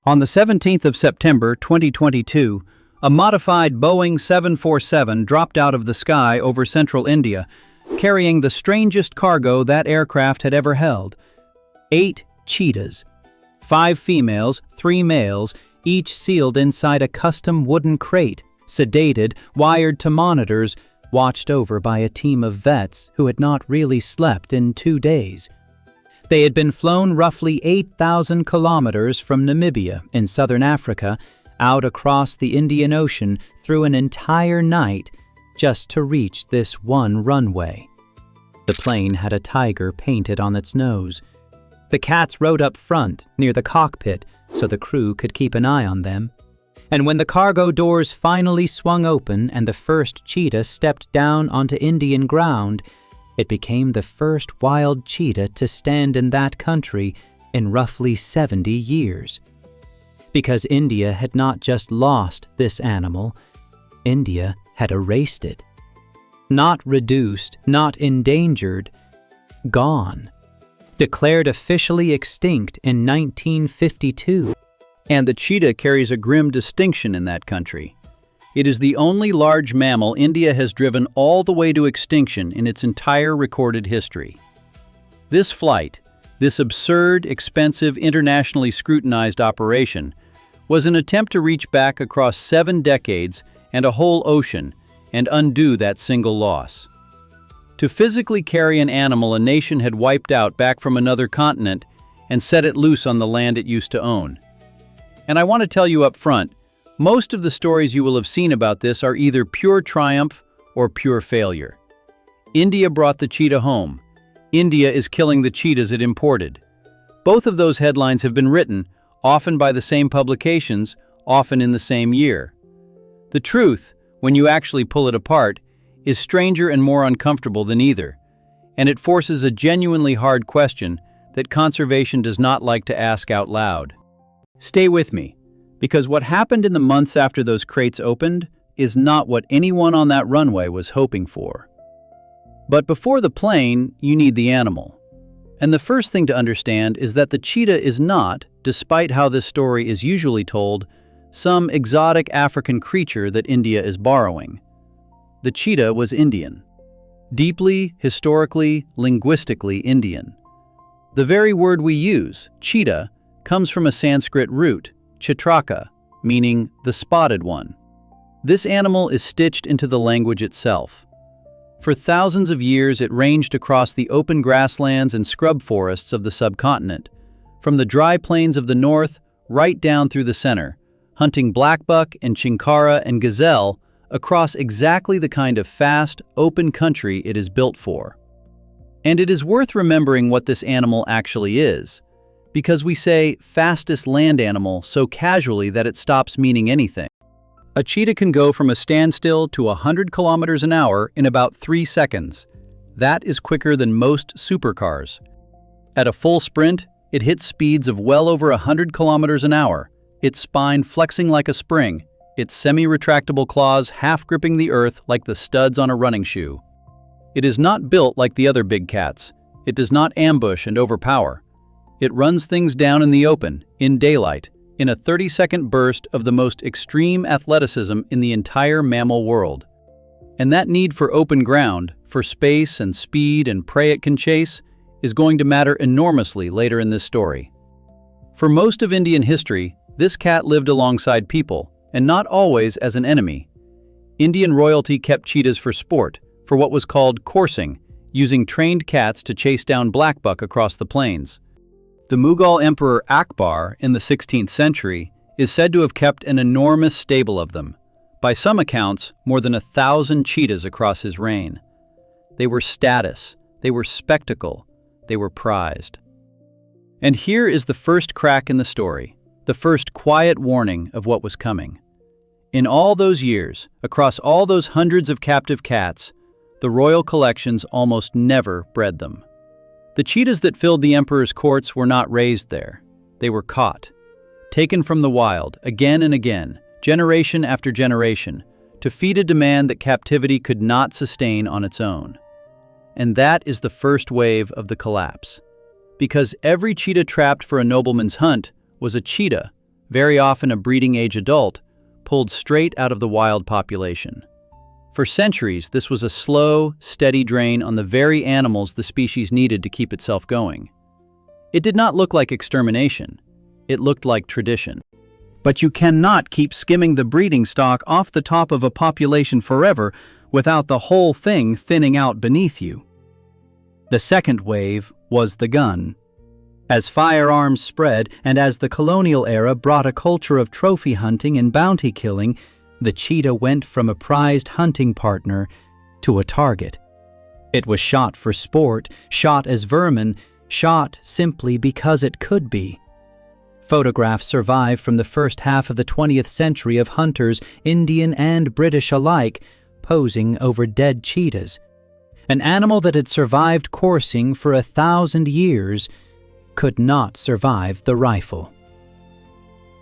On the 17th of September 2022, a modified Boeing 747 dropped out of the sky over central India, carrying the strangest cargo that aircraft had ever held. 8 cheetahs. 5 females, 3 males, each sealed inside a custom wooden crate, sedated, wired to monitors, watched over by a team of vets who had not really slept in 2 days. They had been flown roughly 8,000 kilometers from Namibia in southern Africa out across the Indian Ocean through an entire night just to reach this one runway. The plane had a tiger painted on its nose. The cats rode up front near the cockpit so the crew could keep an eye on them. And when the cargo doors finally swung open and the first cheetah stepped down onto Indian ground, it became the first wild cheetah to stand in that country in roughly 70 years. Because India had not just lost this animal, India had erased it. Not reduced, not endangered, gone. Declared officially extinct in 1952. And the cheetah carries a grim distinction in that country. It is the only large mammal India has driven all the way to extinction in its entire recorded history. This flight, this absurd, expensive, internationally scrutinized operation, was an attempt to reach back across 7 decades and a whole ocean and undo that single loss. To physically carry an animal a nation had wiped out back from another continent and set it loose on the land it used to own. And I want to tell you up front, most of the stories you will have seen about this are either pure triumph or pure failure. India brought the cheetah home. India is killing the cheetahs it imported. Both of those headlines have been written, often by the same publications, often in the same year. The truth, when you actually pull it apart, is stranger and more uncomfortable than either, and it forces a genuinely hard question that conservation does not like to ask out loud. Stay with me, because what happened in the months after those crates opened is not what anyone on that runway was hoping for. But before the plane, you need the animal. And the first thing to understand is that the cheetah is not, despite how this story is usually told, some exotic African creature that India is borrowing. The cheetah was Indian. Deeply, historically, linguistically Indian. The very word we use, cheetah, comes from a Sanskrit root, chitraka, meaning the spotted one. This animal is stitched into the language itself. For thousands of years it ranged across the open grasslands and scrub forests of the subcontinent, from the dry plains of the north right down through the center, hunting blackbuck and chinkara and gazelle across exactly the kind of fast, open country it is built for. And it is worth remembering what this animal actually is, because we say fastest land animal so casually that it stops meaning anything. A cheetah can go from a standstill to 100 kilometers an hour in about 3 seconds. That is quicker than most supercars. At a full sprint, it hits speeds of well over 100 kilometers an hour, its spine flexing like a spring, its semi-retractable claws half-gripping the earth like the studs on a running shoe. It is not built like the other big cats. It does not ambush and overpower. It runs things down in the open, in daylight, in a 30-second burst of the most extreme athleticism in the entire mammal world. And that need for open ground, for space and speed and prey it can chase, is going to matter enormously later in this story. For most of Indian history, this cat lived alongside people, and not always as an enemy. Indian royalty kept cheetahs for sport, for what was called coursing, using trained cats to chase down blackbuck across the plains. The Mughal Emperor Akbar in the 16th century is said to have kept an enormous stable of them. By some accounts, more than 1,000 cheetahs across his reign. They were status, they were spectacle, they were prized. And here is the first crack in the story, the first quiet warning of what was coming. In all those years, across all those hundreds of captive cats, the royal collections almost never bred them. The cheetahs that filled the emperor's courts were not raised there. They were caught, taken from the wild again and again, generation after generation, to feed a demand that captivity could not sustain on its own. And that is the first wave of the collapse. Because every cheetah trapped for a nobleman's hunt was a cheetah, very often a breeding-age adult, pulled straight out of the wild population. For centuries, this was a slow, steady drain on the very animals the species needed to keep itself going. It did not look like extermination. It looked like tradition. But you cannot keep skimming the breeding stock off the top of a population forever without the whole thing thinning out beneath you. The second wave was the gun. As firearms spread and as the colonial era brought a culture of trophy hunting and bounty killing, the cheetah went from a prized hunting partner to a target. It was shot for sport, shot as vermin, shot simply because it could be. Photographs survive from the first half of the 20th century of hunters, Indian and British alike, posing over dead cheetahs. An animal that had survived coursing for 1,000 years could not survive the rifle.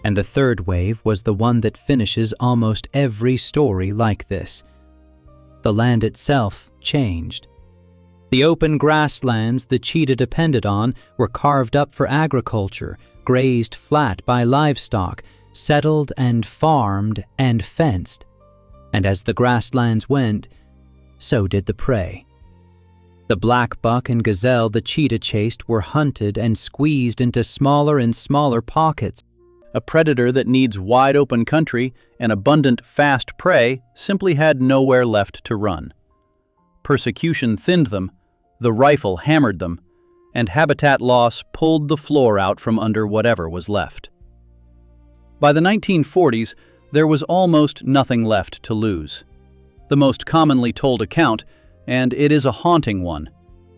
And the third wave was the one that finishes almost every story like this. The land itself changed. The open grasslands the cheetah depended on were carved up for agriculture, grazed flat by livestock, settled and farmed and fenced. And as the grasslands went, so did the prey. The black buck and gazelle the cheetah chased were hunted and squeezed into smaller and smaller pockets. A predator that needs wide-open country and abundant, fast prey simply had nowhere left to run. Persecution thinned them, the rifle hammered them, and habitat loss pulled the floor out from under whatever was left. By the 1940s, there was almost nothing left to lose. The most commonly told account, and it is a haunting one,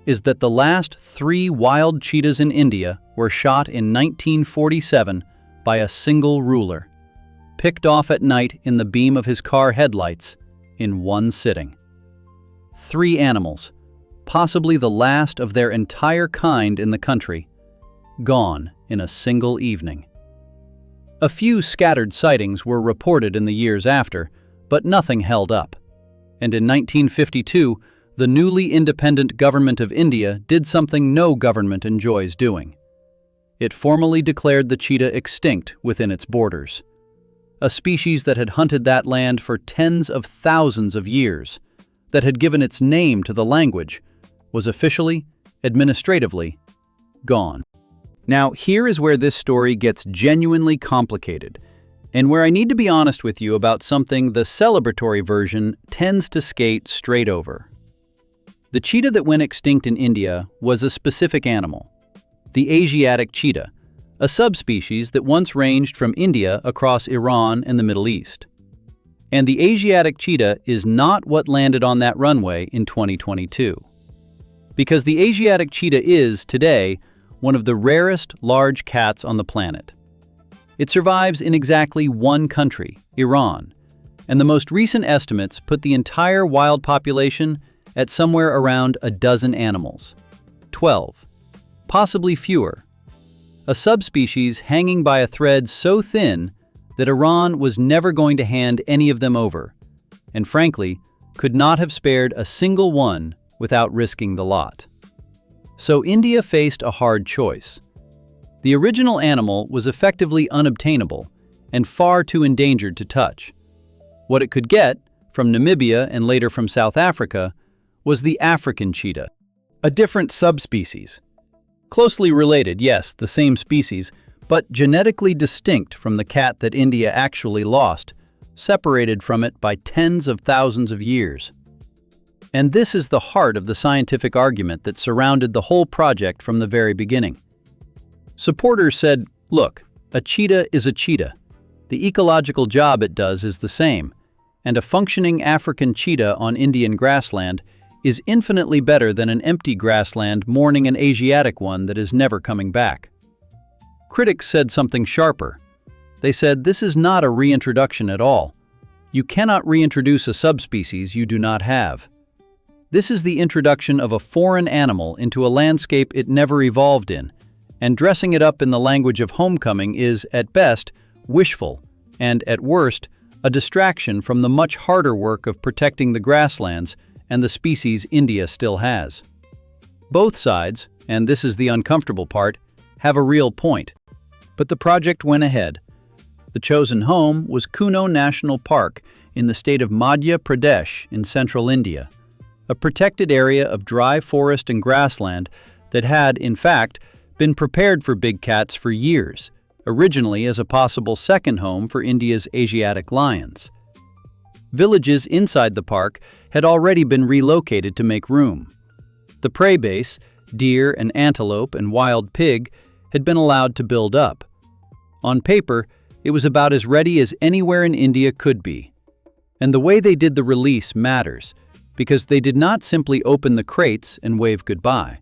is that the last 3 wild cheetahs in India were shot in 1947 by a single ruler, picked off at night in the beam of his car headlights in one sitting. 3 animals, possibly the last of their entire kind in the country, gone in a single evening. A few scattered sightings were reported in the years after, but nothing held up. And in 1952, the newly independent government of India did something no government enjoys doing. It formally declared the cheetah extinct within its borders. A species that had hunted that land for tens of thousands of years, that had given its name to the language, was officially, administratively, gone. Now, here is where this story gets genuinely complicated, and where I need to be honest with you about something the celebratory version tends to skate straight over. The cheetah that went extinct in India was a specific animal, the Asiatic cheetah, a subspecies that once ranged from India across Iran and the Middle East. And the Asiatic cheetah is not what landed on that runway in 2022. Because the Asiatic cheetah is, today, one of the rarest large cats on the planet. It survives in exactly one country, Iran, and the most recent estimates put the entire wild population at somewhere around a dozen animals. 12, possibly fewer. A subspecies hanging by a thread so thin that Iran was never going to hand any of them over, and frankly, could not have spared a single one without risking the lot. So India faced a hard choice. The original animal was effectively unobtainable and far too endangered to touch. What it could get, from Namibia and later from South Africa, was the African cheetah, a different subspecies. Closely related, yes, the same species, but genetically distinct from the cat that India actually lost, separated from it by tens of thousands of years. And this is the heart of the scientific argument that surrounded the whole project from the very beginning. Supporters said, look, a cheetah is a cheetah. The ecological job it does is the same, and a functioning African cheetah on Indian grassland is infinitely better than an empty grassland mourning an Asiatic one that is never coming back. Critics said something sharper. They said this is not a reintroduction at all. You cannot reintroduce a subspecies you do not have. This is the introduction of a foreign animal into a landscape it never evolved in, and dressing it up in the language of homecoming is, at best, wishful, and at worst, a distraction from the much harder work of protecting the grasslands and the species India still has. Both sides, and this is the uncomfortable part, have a real point. But the project went ahead. The chosen home was Kuno National Park in the state of Madhya Pradesh in central India, a protected area of dry forest and grassland that had, in fact, been prepared for big cats for years, originally as a possible second home for India's Asiatic lions. Villages inside the park had already been relocated to make room. The prey base, deer and antelope and wild pig, had been allowed to build up. On paper, it was about as ready as anywhere in India could be. And the way they did the release matters, because they did not simply open the crates and wave goodbye.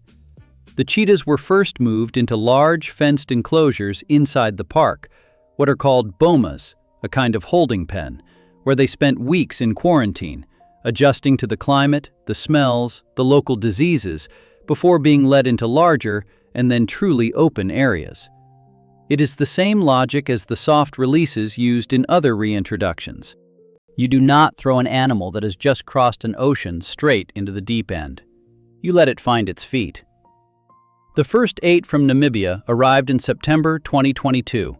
The cheetahs were first moved into large fenced enclosures inside the park, what are called bomas, a kind of holding pen, where they spent weeks in quarantine, adjusting to the climate, the smells, the local diseases, before being led into larger and then truly open areas. It is the same logic as the soft releases used in other reintroductions. You do not throw an animal that has just crossed an ocean straight into the deep end. You let it find its feet. The first 8 from Namibia arrived in September 2022.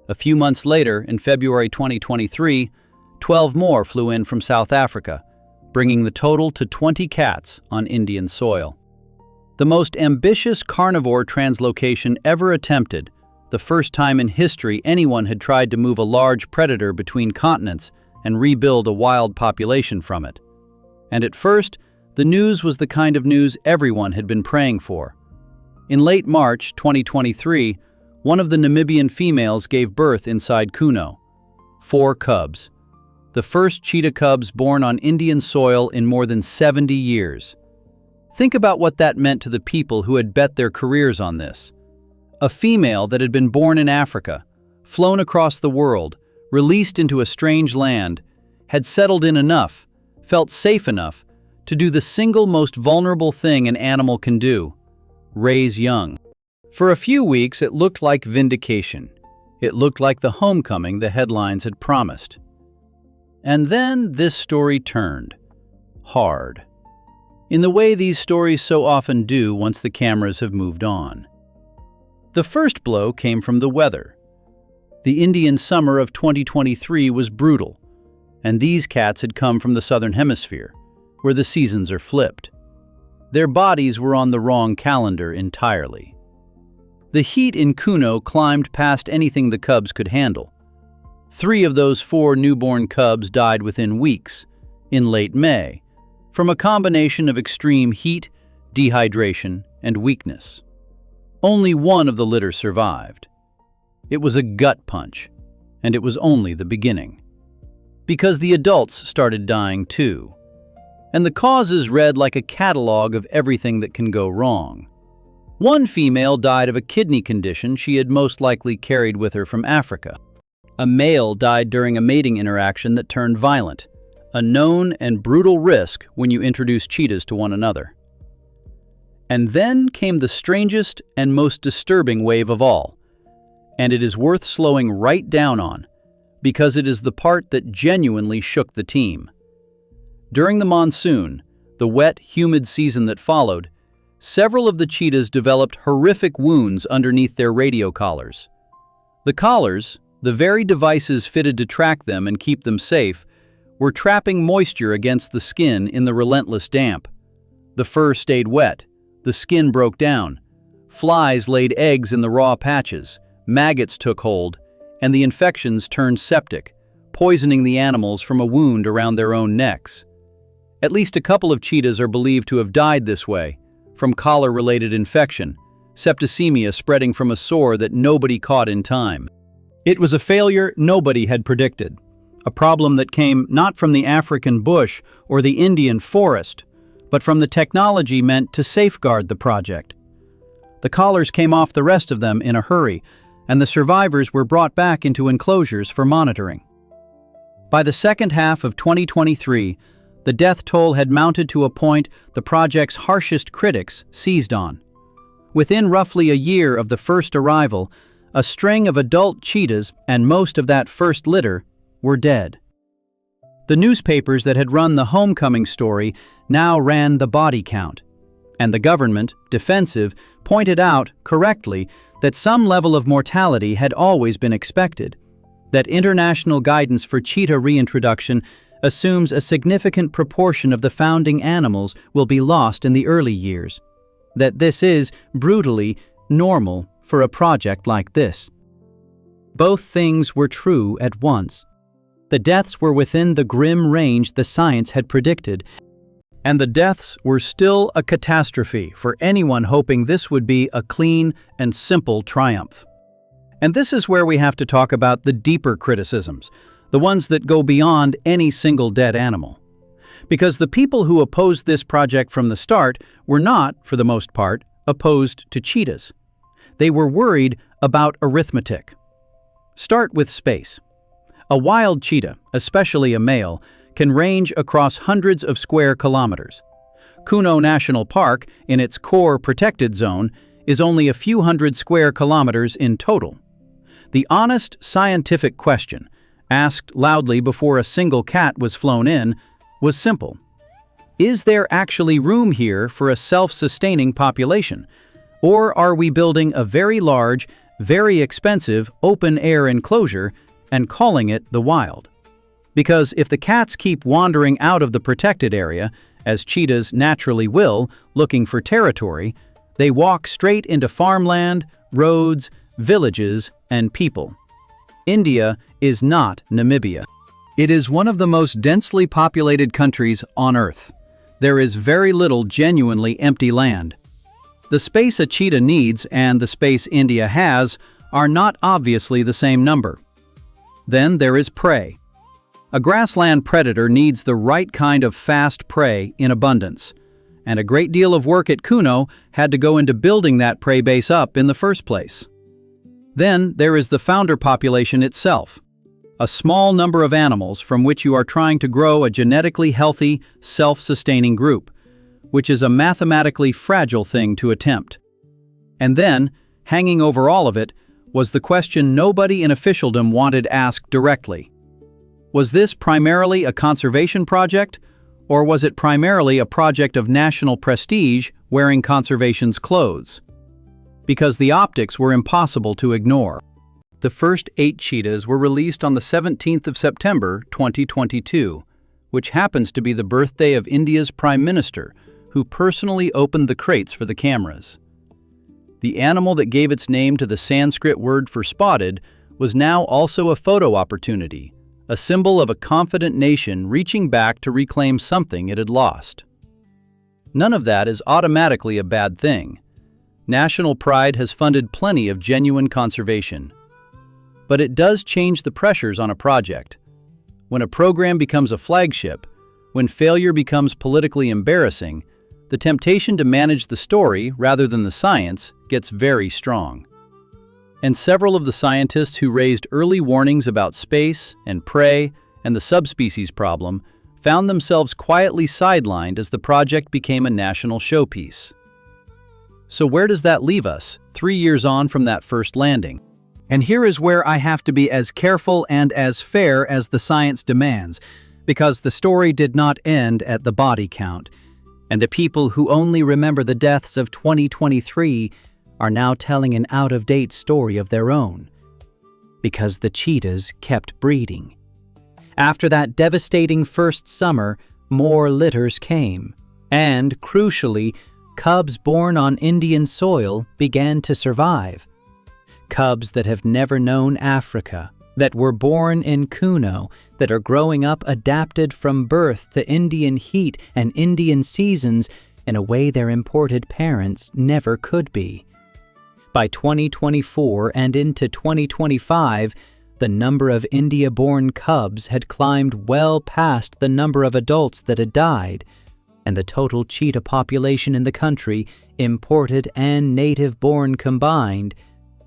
A few months later, in February 2023, 12 more flew in from South Africa, bringing the total to 20 cats on Indian soil. The most ambitious carnivore translocation ever attempted, the first time in history anyone had tried to move a large predator between continents and rebuild a wild population from it. And at first, the news was the kind of news everyone had been praying for. In late March 2023, one of the Namibian females gave birth inside Kuno. 4 cubs. The first cheetah cubs born on Indian soil in more than 70 years. Think about what that meant to the people who had bet their careers on this. A female that had been born in Africa, flown across the world, released into a strange land, had settled in enough, felt safe enough, to do the single most vulnerable thing an animal can do: raise young. For a few weeks it looked like vindication. It looked like the homecoming the headlines had promised. And then this story turned. Hard. In the way these stories so often do once the cameras have moved on. The first blow came from the weather. The Indian summer of 2023 was brutal, and these cats had come from the southern hemisphere, where the seasons are flipped. Their bodies were on the wrong calendar entirely. The heat in Kuno climbed past anything the cubs could handle. 3 of those 4 newborn cubs died within weeks, in late May, from a combination of extreme heat, dehydration, and weakness. Only one of the litter survived. It was a gut punch, and it was only the beginning. Because the adults started dying too. And the causes read like a catalog of everything that can go wrong. One female died of a kidney condition she had most likely carried with her from Africa. A male died during a mating interaction that turned violent, a known and brutal risk when you introduce cheetahs to one another. And then came the strangest and most disturbing wave of all, and it is worth slowing right down on, because it is the part that genuinely shook the team. During the monsoon, the wet, humid season that followed, several of the cheetahs developed horrific wounds underneath their radio collars. The collars, the very devices fitted to track them and keep them safe, were trapping moisture against the skin in the relentless damp. The fur stayed wet, the skin broke down, flies laid eggs in the raw patches, maggots took hold, and the infections turned septic, poisoning the animals from a wound around their own necks. At least a couple of cheetahs are believed to have died this way, from collar-related infection, septicemia spreading from a sore that nobody caught in time. It was a failure nobody had predicted, a problem that came not from the African bush or the Indian forest, but from the technology meant to safeguard the project. The collars came off the rest of them in a hurry, and the survivors were brought back into enclosures for monitoring. By the second half of 2023, the death toll had mounted to a point the project's harshest critics seized on. Within roughly a year of the first arrival, a string of adult cheetahs and most of that first litter were dead. The newspapers that had run the homecoming story now ran the body count, and the government, defensive, pointed out, correctly, that some level of mortality had always been expected. that international guidance for cheetah reintroduction assumes a significant proportion of the founding animals will be lost in the early years, that this is, brutally, normal for a project like this. Both things were true at once. The deaths were within the grim range the science had predicted, and the deaths were still a catastrophe for anyone hoping this would be a clean and simple triumph. And this is where we have to talk about the deeper criticisms, the ones that go beyond any single dead animal. Because the people who opposed this project from the start were not, for the most part, opposed to cheetahs. They were worried about arithmetic. Start with space. A wild cheetah, especially a male, can range across hundreds of square kilometers. Kuno National Park, in its core protected zone, is only a few hundred square kilometers in total. The honest scientific question, asked loudly before a single cat was flown in, was simple. Is there actually room here for a self-sustaining population? Or are we building a very large, very expensive open-air enclosure and calling it the wild? Because if the cats keep wandering out of the protected area, as cheetahs naturally will, looking for territory, they walk straight into farmland, roads, villages, and people. India is not Namibia. It is one of the most densely populated countries on Earth. There is very little genuinely empty land. The space a cheetah needs and the space India has are not obviously the same number. Then there is prey. A grassland predator needs the right kind of fast prey in abundance, and a great deal of work at Kuno had to go into building that prey base up in the first place. Then there is the founder population itself, a small number of animals from which you are trying to grow a genetically healthy, self-sustaining group, which is a mathematically fragile thing to attempt. And then, hanging over all of it, was the question nobody in officialdom wanted asked directly. Was this primarily a conservation project, or was it primarily a project of national prestige wearing conservation's clothes? Because the optics were impossible to ignore. The first 8 cheetahs were released on the 17th of September 2022, which happens to be the birthday of India's Prime Minister, who personally opened the crates for the cameras. The animal that gave its name to the Sanskrit word for spotted was now also a photo opportunity, a symbol of a confident nation reaching back to reclaim something it had lost. None of that is automatically a bad thing. National pride has funded plenty of genuine conservation. But it does change the pressures on a project. When a program becomes a flagship, when failure becomes politically embarrassing, the temptation to manage the story rather than the science gets very strong. And several of the scientists who raised early warnings about space and prey and the subspecies problem found themselves quietly sidelined as the project became a national showpiece. So where does that leave us, 3 years on from that first landing? And here is where I have to be as careful and as fair as the science demands, because the story did not end at the body count, and the people who only remember the deaths of 2023 are now telling an out-of-date story of their own. Because the cheetahs kept breeding. After that devastating first summer, more litters came, and, crucially, cubs born on Indian soil began to survive. Cubs that have never known Africa, that were born in Kuno, that are growing up adapted from birth to Indian heat and Indian seasons in a way their imported parents never could be. By 2024 and into 2025, the number of India-born cubs had climbed well past the number of adults that had died, and the total cheetah population in the country, imported and native-born combined,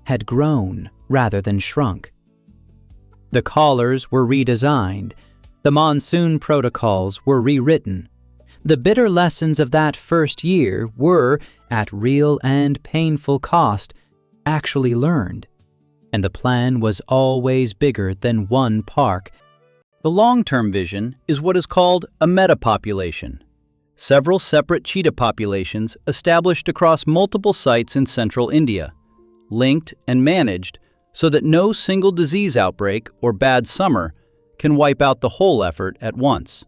had grown rather than shrunk. The collars were redesigned. The monsoon protocols were rewritten. The bitter lessons of that first year were, at real and painful cost, actually learned. And the plan was always bigger than one park. The long-term vision is what is called a metapopulation. Several separate cheetah populations established across multiple sites in central India, linked and managed so that no single disease outbreak or bad summer can wipe out the whole effort at once.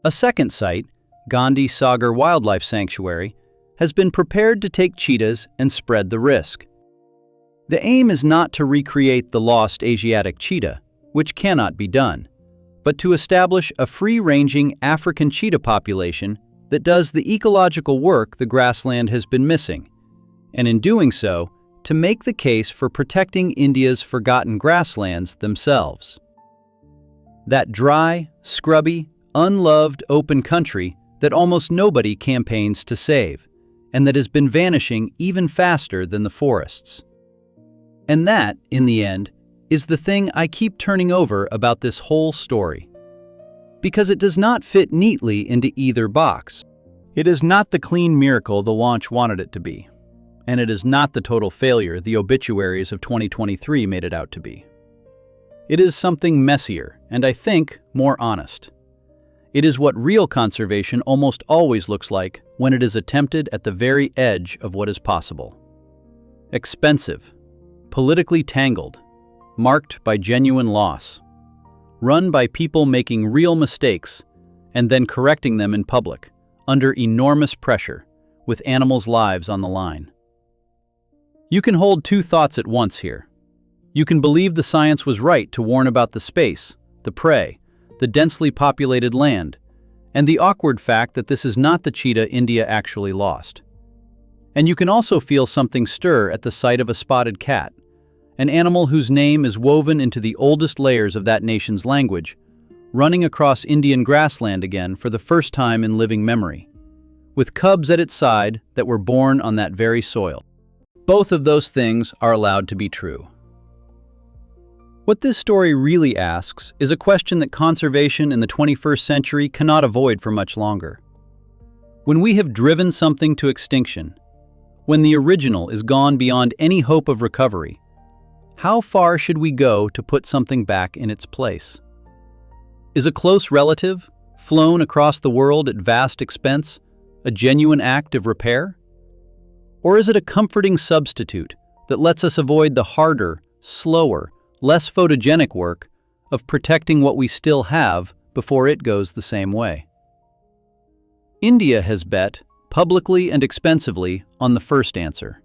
A second site, Gandhi Sagar Wildlife Sanctuary, has been prepared to take cheetahs and spread the risk. The aim is not to recreate the lost Asiatic cheetah, which cannot be done, but to establish a free-ranging African cheetah population that does the ecological work the grassland has been missing, and in doing so, to make the case for protecting India's forgotten grasslands themselves. That dry, scrubby, unloved open country that almost nobody campaigns to save, and that has been vanishing even faster than the forests. And that, in the end, is the thing I keep turning over about this whole story. Because it does not fit neatly into either box. It is not the clean miracle the launch wanted it to be. And it is not the total failure the obituaries of 2023 made it out to be. It is something messier, and I think more honest. It is what real conservation almost always looks like when it is attempted at the very edge of what is possible. Expensive, politically tangled, marked by genuine loss, run by people making real mistakes and then correcting them in public, under enormous pressure, with animals' lives on the line. You can hold two thoughts at once here. You can believe the science was right to warn about the space, the prey, the densely populated land, and the awkward fact that this is not the cheetah India actually lost. And you can also feel something stir at the sight of a spotted cat, an animal whose name is woven into the oldest layers of that nation's language, running across Indian grassland again for the first time in living memory, with cubs at its side that were born on that very soil. Both of those things are allowed to be true. What this story really asks is a question that conservation in the 21st century cannot avoid for much longer. When we have driven something to extinction, when the original is gone beyond any hope of recovery, how far should we go to put something back in its place? Is a close relative, flown across the world at vast expense, a genuine act of repair? Or is it a comforting substitute that lets us avoid the harder, slower, less photogenic work of protecting what we still have before it goes the same way? India has bet, publicly and expensively, on the first answer.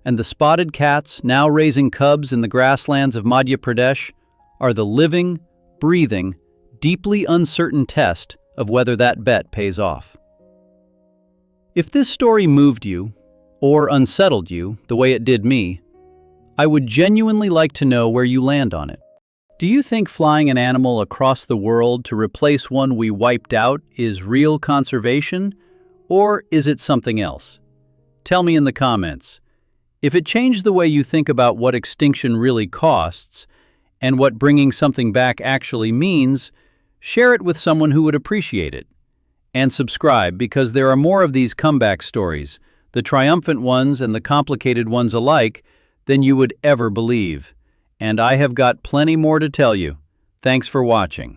And the spotted cats now raising cubs in the grasslands of Madhya Pradesh are the living, breathing, deeply uncertain test of whether that bet pays off. If this story moved you, or unsettled you the way it did me, I would genuinely like to know where you land on it. Do you think flying an animal across the world to replace one we wiped out is real conservation, or is it something else? Tell me in the comments. If it changed the way you think about what extinction really costs and what bringing something back actually means, share it with someone who would appreciate it. And subscribe, because there are more of these comeback stories, the triumphant ones and the complicated ones alike, than you would ever believe. And I have got plenty more to tell you. Thanks for watching.